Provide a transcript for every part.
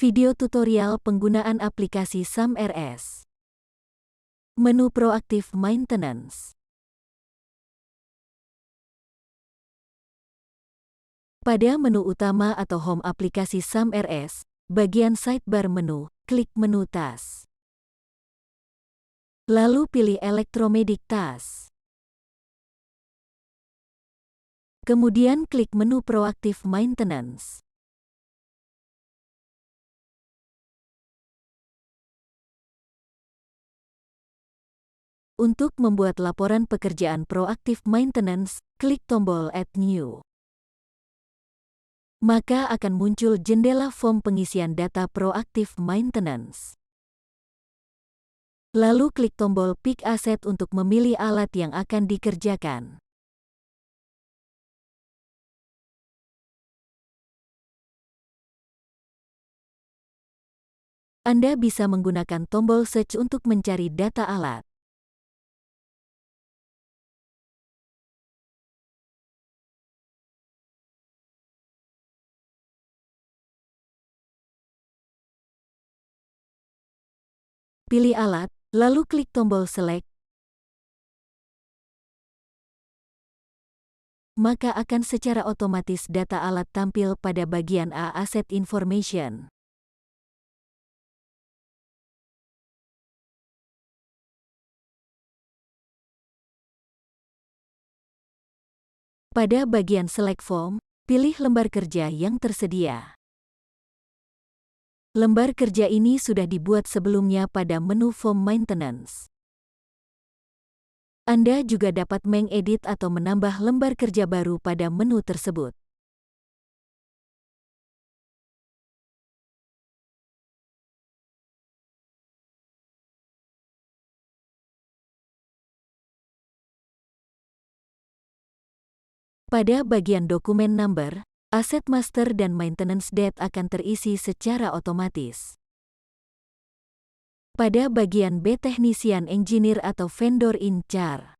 Video tutorial penggunaan aplikasi SAM-RS. Menu Proactive Maintenance. Pada menu utama atau home aplikasi SAM-RS, bagian sidebar menu, klik menu tas. Lalu pilih Electromedic Tas. Kemudian klik menu Proactive Maintenance. Untuk membuat laporan pekerjaan Proactive Maintenance, klik tombol Add New. Maka akan muncul jendela form pengisian data Proactive Maintenance. Lalu klik tombol Pick Asset untuk memilih alat yang akan dikerjakan. Anda bisa menggunakan tombol Search untuk mencari data alat. Pilih alat, lalu klik tombol Select. Maka akan secara otomatis data alat tampil pada bagian A Asset Information. Pada bagian Select Form, pilih lembar kerja yang tersedia. Lembar kerja ini sudah dibuat sebelumnya pada menu Form Maintenance. Anda juga dapat mengedit atau menambah lembar kerja baru pada menu tersebut. Pada bagian Dokumen Number, Aset Master dan Maintenance Date akan terisi secara otomatis. Pada bagian B Technician Engineer atau Vendor In Charge.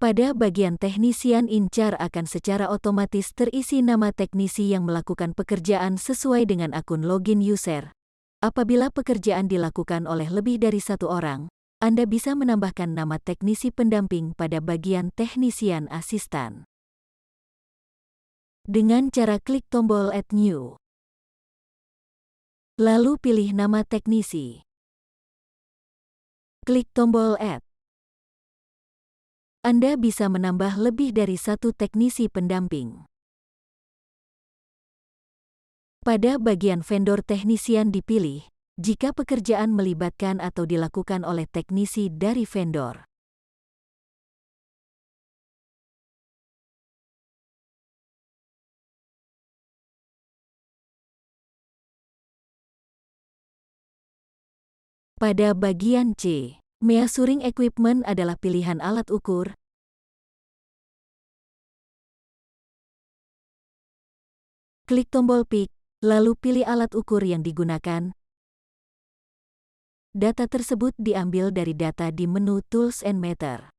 Pada bagian Technician In Charge akan secara otomatis terisi nama teknisi yang melakukan pekerjaan sesuai dengan akun login user. Apabila pekerjaan dilakukan oleh lebih dari satu orang, Anda bisa menambahkan nama teknisi pendamping pada bagian Technician Assistant. Dengan cara klik tombol Add New. Lalu pilih nama teknisi. Klik tombol Add. Anda bisa menambah lebih dari satu teknisi pendamping. Pada bagian Vendor Technician dipilih, jika pekerjaan melibatkan atau dilakukan oleh teknisi dari vendor. Pada bagian C, Measuring Equipment adalah pilihan alat ukur. Klik tombol Pick, lalu pilih alat ukur yang digunakan. Data tersebut diambil dari data di menu Tools and Meter.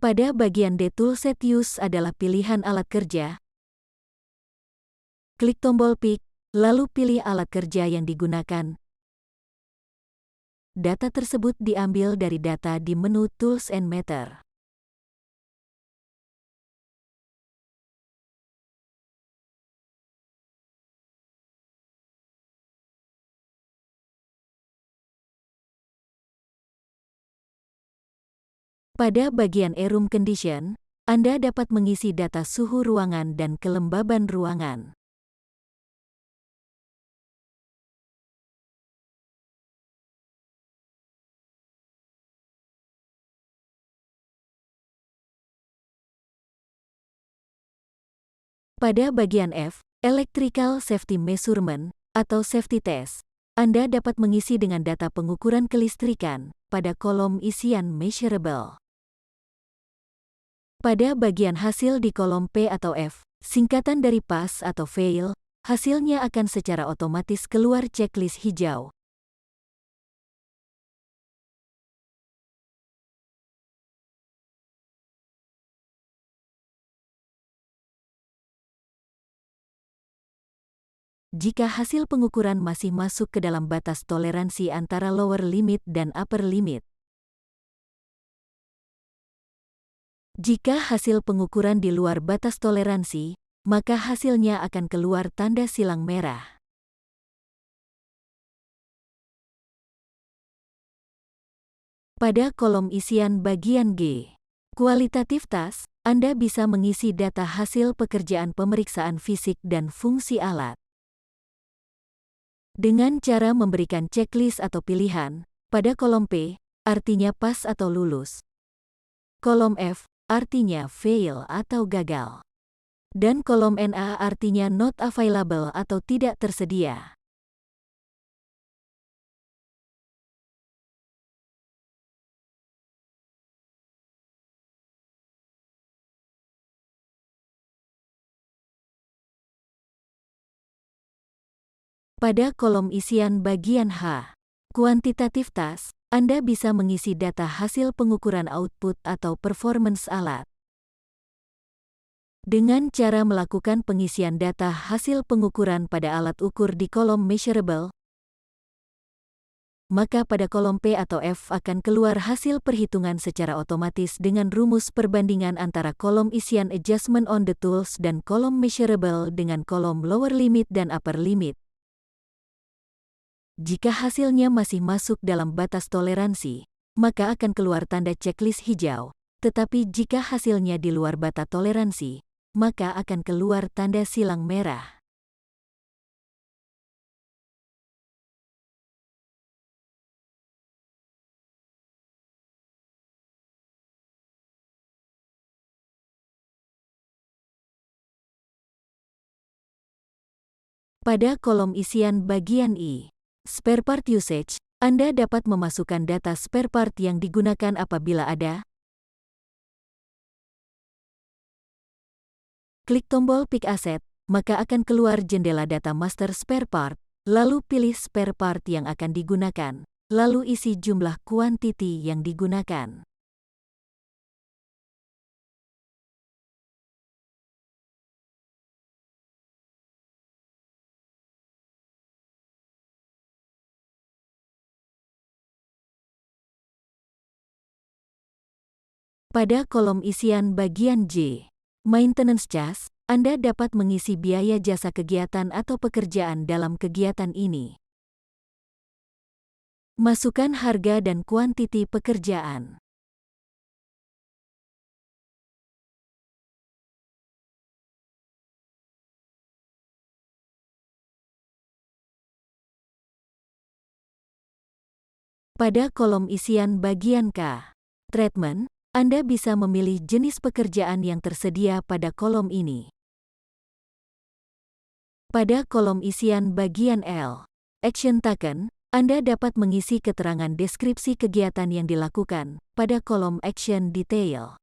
Pada bagian D Toolset Use adalah pilihan alat kerja. Klik tombol Pick, lalu pilih alat kerja yang digunakan. Data tersebut diambil dari data di menu Tools and Meter. Pada bagian E-Room Condition, Anda dapat mengisi data suhu ruangan dan kelembaban ruangan. Pada bagian F, Electrical Safety Measurement, atau Safety Test, Anda dapat mengisi dengan data pengukuran kelistrikan pada kolom isian Measurable. Pada bagian hasil di kolom P atau F, singkatan dari Pass atau Fail, hasilnya akan secara otomatis keluar checklist hijau. jika hasil pengukuran masih masuk ke dalam batas toleransi antara lower limit dan upper limit. Jika hasil pengukuran di luar batas toleransi, maka hasilnya akan keluar tanda silang merah. Pada kolom isian bagian G, kualitatif tas, Anda bisa mengisi data hasil pekerjaan pemeriksaan fisik dan fungsi alat. Dengan cara memberikan checklist atau pilihan, pada kolom P, artinya pas atau lulus. Kolom F, artinya fail atau gagal. Dan kolom NA artinya not available atau tidak tersedia. Pada kolom isian bagian H, kuantitatif tas, Anda bisa mengisi data hasil pengukuran output atau performance alat. Dengan cara melakukan pengisian data hasil pengukuran pada alat ukur di kolom measurable, maka pada kolom P atau F akan keluar hasil perhitungan secara otomatis dengan rumus perbandingan antara kolom isian adjustment on the tools dan kolom measurable dengan kolom lower limit dan upper limit. Jika hasilnya masih masuk dalam batas toleransi, maka akan keluar tanda checklist hijau, tetapi jika hasilnya di luar batas toleransi, maka akan keluar tanda silang merah. Pada kolom isian bagian I, spare part usage, Anda dapat memasukkan data spare part yang digunakan apabila ada. Klik tombol Pick Asset, maka akan keluar jendela data master spare part, lalu pilih spare part yang akan digunakan, lalu isi jumlah kuantiti yang digunakan. Pada kolom isian bagian J, maintenance charge, Anda dapat mengisi biaya jasa kegiatan atau pekerjaan dalam kegiatan ini. Masukkan harga dan kuantiti pekerjaan. Pada kolom isian bagian K, treatment, Anda bisa memilih jenis pekerjaan yang tersedia pada kolom ini. Pada kolom isian bagian L, action taken, Anda dapat mengisi keterangan deskripsi kegiatan yang dilakukan pada kolom action detail.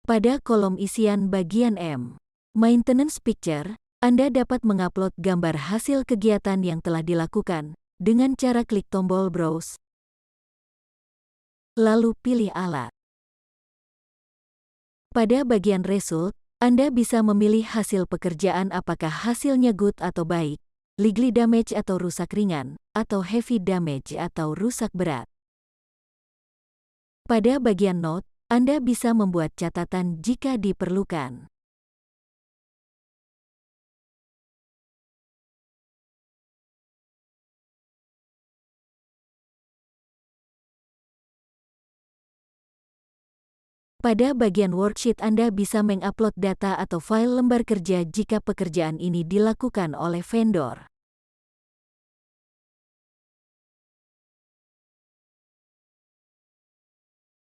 Pada kolom isian bagian M, maintenance picture, Anda dapat mengupload gambar hasil kegiatan yang telah dilakukan dengan cara klik tombol browse, lalu pilih alat. Pada bagian result, Anda bisa memilih hasil pekerjaan apakah hasilnya good atau baik, lightly damage atau rusak ringan, atau heavy damage atau rusak berat. Pada bagian note, Anda bisa membuat catatan jika diperlukan. Pada bagian worksheet Anda bisa mengupload data atau file lembar kerja jika pekerjaan ini dilakukan oleh vendor.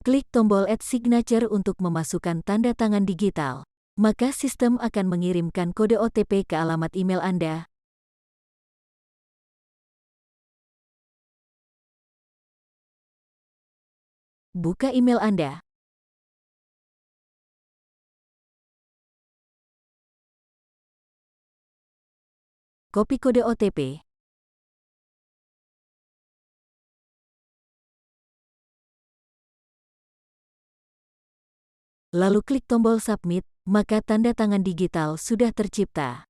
Klik tombol Add Signature untuk memasukkan tanda tangan digital, maka sistem akan mengirimkan kode OTP ke alamat email Anda. Buka email Anda. copy kode OTP. Lalu klik tombol submit, maka tanda tangan digital sudah tercipta.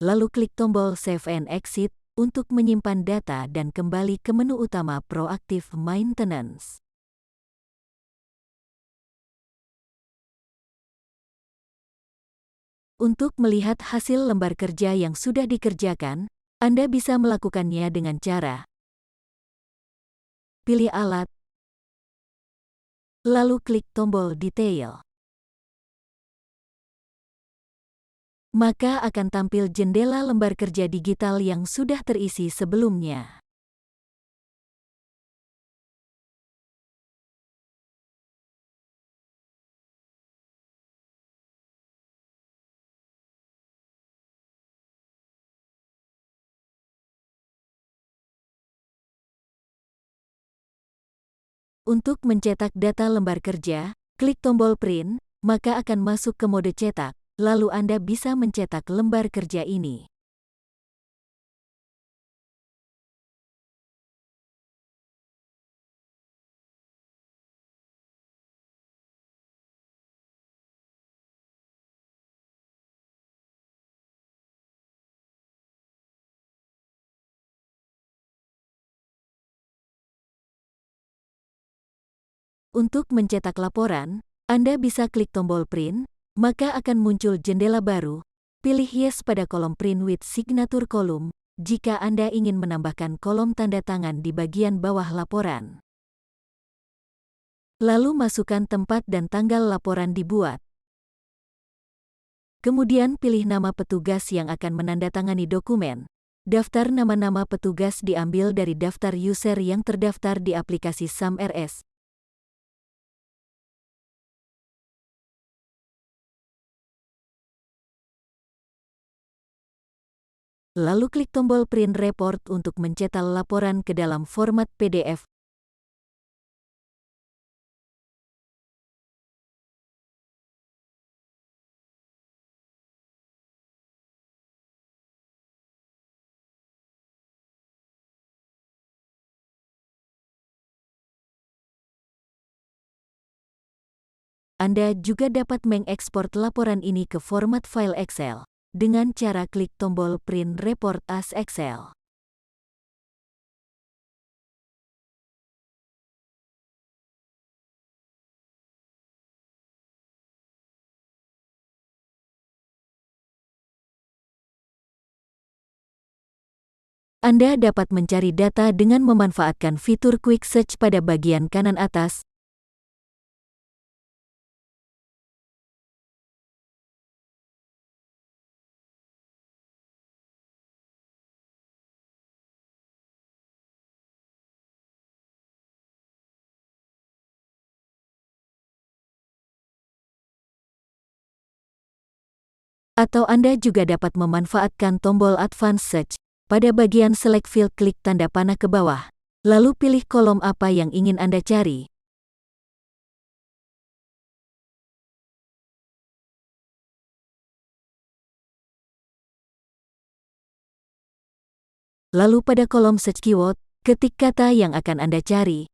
Lalu klik tombol save and exit untuk menyimpan data dan kembali ke menu utama Proactive Maintenance. Untuk melihat hasil lembar kerja yang sudah dikerjakan, Anda bisa melakukannya dengan cara pilih alat, lalu klik tombol detail. Maka akan tampil jendela lembar kerja digital yang sudah terisi sebelumnya. Untuk mencetak data lembar kerja, klik tombol print, maka akan masuk ke mode cetak, lalu Anda bisa mencetak lembar kerja ini. Untuk mencetak laporan, Anda bisa klik tombol print, maka akan muncul jendela baru. Pilih yes pada kolom print with signature column, jika Anda ingin menambahkan kolom tanda tangan di bagian bawah laporan. Lalu masukkan tempat dan tanggal laporan dibuat. Kemudian pilih nama petugas yang akan menandatangani dokumen. Daftar nama-nama petugas diambil dari daftar user yang terdaftar di aplikasi SAMRS. Lalu klik tombol print report untuk mencetak laporan ke dalam format PDF. Anda juga dapat mengekspor laporan ini ke format file Excel dengan cara klik tombol print report as Excel. Anda dapat mencari data dengan memanfaatkan fitur Quick Search pada bagian kanan atas. Atau Anda juga dapat memanfaatkan tombol Advanced Search. Pada bagian Select Field, klik tanda panah ke bawah. Lalu pilih kolom apa yang ingin Anda cari. Lalu pada kolom Search Keyword, ketik kata yang akan Anda cari.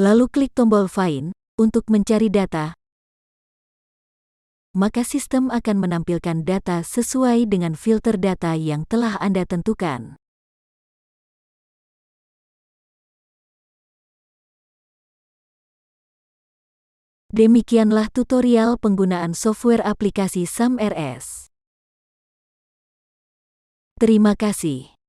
Lalu klik tombol Find untuk mencari data. Maka sistem akan menampilkan data sesuai dengan filter data yang telah Anda tentukan. Demikianlah tutorial penggunaan software aplikasi SAMRS. Terima kasih.